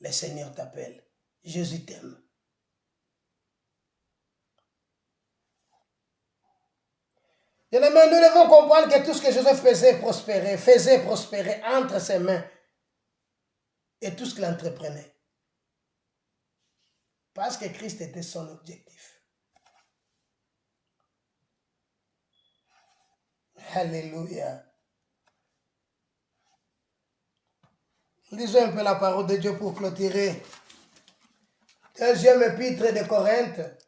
Le Seigneur t'appelle. Jésus t'aime. Bien-aimés, nous devons comprendre que tout ce que Joseph faisait prospérer entre ses mains et tout ce qu'il entreprenait. Parce que Christ était son objectif. Alléluia. Lisons un peu la parole de Dieu pour clôturer. Deuxième épître de Corinthe.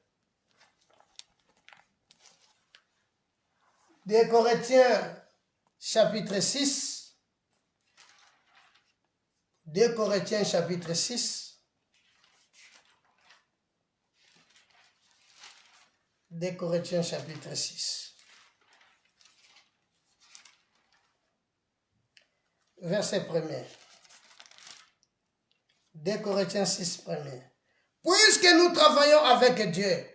Des Corinthiens, chapitre 6. 2 Corinthiens, chapitre 6. 2 Corinthiens, chapitre 6. Verset 1er. 2 Corinthiens 6, 1er. Puisque nous travaillons avec Dieu,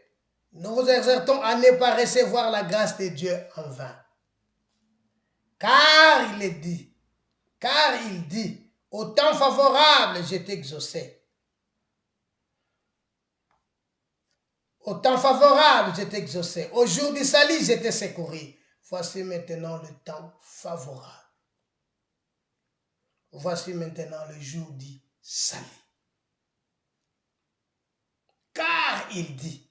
nous vous exhortons à ne pas recevoir la grâce de Dieu en vain. Car il dit, au temps favorable, je t'exauçais. Au temps favorable, je t'exauçais. Au jour du salut, je t'ai secouru. Voici maintenant le temps favorable. Voici maintenant le jour du salut. Car il dit,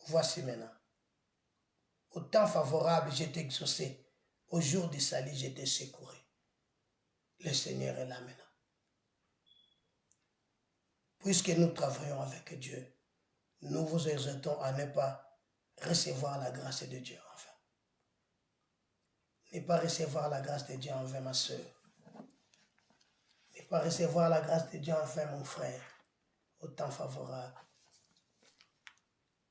voici maintenant, au temps favorable, je t'ai exaucé, au jour du salut, je t'ai secouru. Le Seigneur est là maintenant. Puisque nous travaillons avec Dieu, nous vous exhortons à ne pas recevoir la grâce de Dieu en vain. Ne pas recevoir la grâce de Dieu en vain, ma soeur. Ne pas recevoir la grâce de Dieu en vain, mon frère, au temps favorable.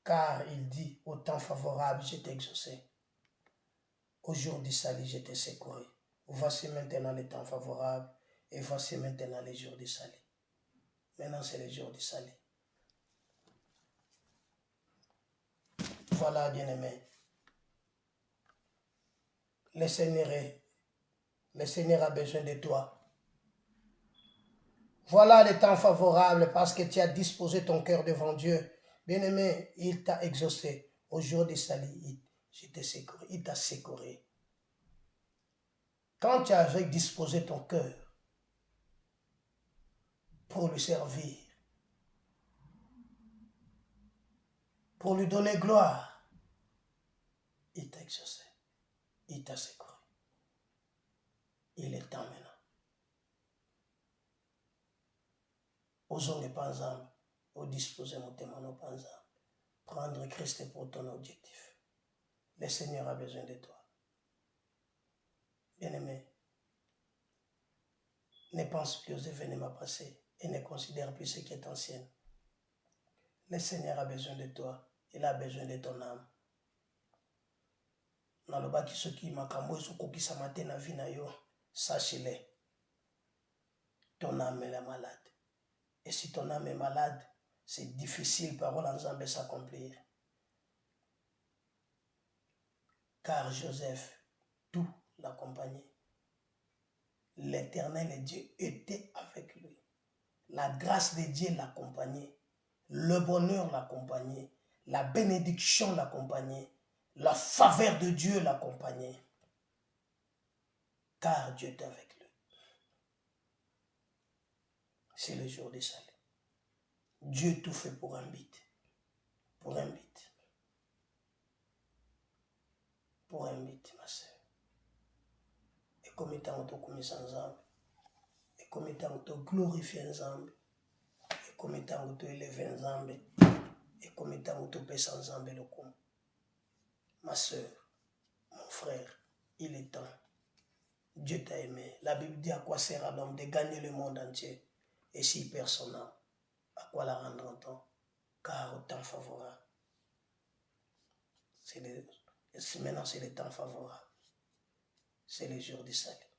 Car il dit, au temps favorable, je t'ai exaucé. Au jour du salut, je t'ai secouru. Voici maintenant le temps favorable et voici maintenant les jours du salut. Maintenant, c'est le jour du salut. Voilà, bien-aimé. Le Seigneur a besoin de toi. Voilà le temps favorable parce que tu as disposé ton cœur devant Dieu. Bien-aimé, il t'a exaucé. Au jour du salut, il t'a secouru. Quand tu avais disposé ton cœur pour lui servir, pour lui donner gloire, il t'a exaucé. Il t'a secouru. Il est temps maintenant. Osons ne pas ensemble, au disposer mon témoin pas ensemble. Prendre Christ pour ton objectif. Le Seigneur a besoin de toi. Bien-aimé, ne pense plus aux événements passés et ne considère plus ce qui est ancien. Le Seigneur a besoin de toi. Il a besoin de ton âme. Nalobaki soki makambo ezokokisa mate na vie na yo, sache-le. Ton âme est malade. Et si ton âme est malade, c'est difficile, parole ensemble, s'accomplir. Car Joseph, tout l'accompagnait. L'Éternel et Dieu était avec lui. La grâce de Dieu l'accompagnait. Le bonheur l'accompagnait. La bénédiction l'accompagnait. La faveur de Dieu l'accompagnait. Car Dieu est avec lui. C'est le jour du salut. Dieu tout fait pour un but. Pour un but. Pour un but, ma soeur. Et comme étant autocommis ensemble. Et comme étant auto-glorifié ensemble. Et comme étant auto-élevé ensemble. Et comme étant auto-pèse ensemble le coup. Ma soeur, mon frère, il est temps. Dieu t'a aimé. La Bible dit à quoi sert à l'homme de gagner le monde entier. Et s'il perd son âme, à quoi la rendra-t-on? Car au temps favorable. Maintenant, c'est le temps favorable. C'est le jour du salut.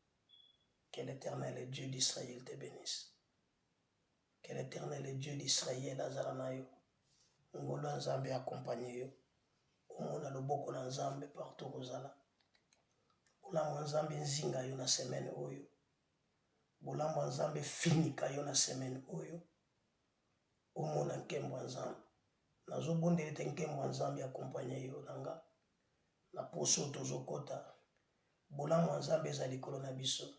Que l'Éternel et Dieu d'Israël te bénisse. Que l'Éternel et Dieu d'Israël azalanayo. Ngolo nzambe accompagne yo. Omona loboko na nzambe partout ozala. Bolambo nzambe nzinga yo na semaine oyo. Bolambo nzambe finika yo na semaine oyo. Omona nkembo nzambe. Nazo bondeli te nkembo nzambe accompagner yo nanga. Na poso tozokota. Bolambo nzambe eza likolo na biso.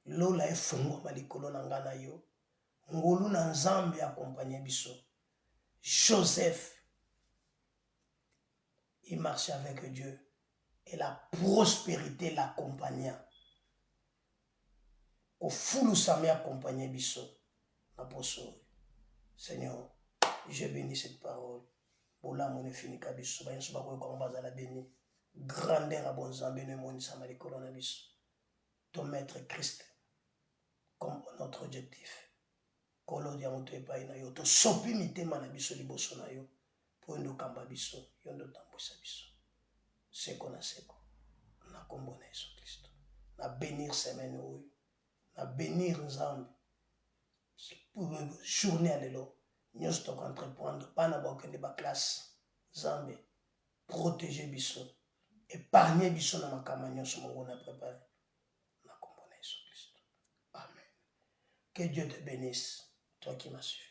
Lola efungwa likolo na nga na yo. Ngolu na nzambe accompagner biso. Joseph, il marchait avec Dieu et la prospérité l'accompagna. Au foulou sami accompagner biso. Na poso. Seigneur, je bénis cette parole. Bola mon fini kabiso. Ba yesu ba ko ko mbaza la béni. Grandeur à bon zambe ne moni sama likolo na biso. Ton maître Christ comme notre objectif. Kolo dia moto epai na yo to sopi mitema na biso liboso na yo. Po ndo kamba biso, yo ndo tambwisa biso. Seko na seko. Na kombo na Yesu Kristo. Na bénir semaine oyo. Na bénir nzambe. Pour journée à l'élo. Nous sommes entreprendre. Pas n'abord ba classe. Nzambe. Protéger biso. Épargner biso na makama nyonso mongo na préparé. Na kombo na Yesu Kristo. Amen. Que Dieu te bénisse. Toi qui m'as suivi.